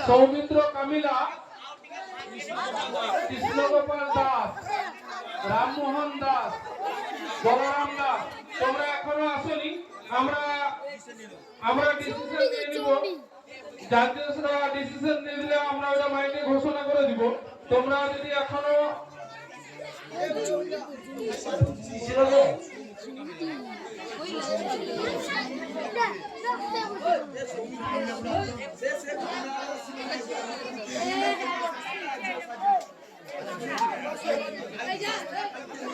সৌমিত্র কামিলা, কৃষ্ণগোপাল দাস, রামমোহন দাস, বলরাম দাস, তোমরা এখনো আসনি। আমরা ডিসিশন নিয়ে নিব। জাজেসরা ডিসিশন নিয়ে দিলে আমরা ওটা মাইকে ঘোষণা করে দিব। তোমরা যদি এখনো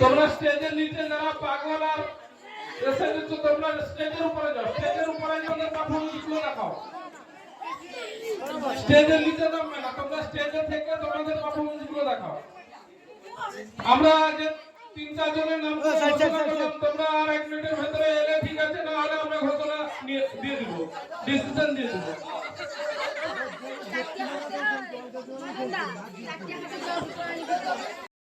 তোমরা স্টেজের নিচে যারা পাগল আর এসে দিচ্ছ, তোমরা স্টেজের উপরে যাও। স্টেজের উপরে গিয়ে পারফরমেন্সগুলো দেখাও। স্টেজের নিচে নামবে না, তোমরা স্টেজে থেকে তোমাদের পারফরমেন্সগুলো দেখাও। আমরা যে 3-4 জনের নাম ঘোষণা করলাম, তোমরা আর 1 মিনিটের ভিতরে এলে ঠিক আছে, না হলে আমরা ঘোষণা দিয়ে দিব, ডিসিশন দিয়ে দিব।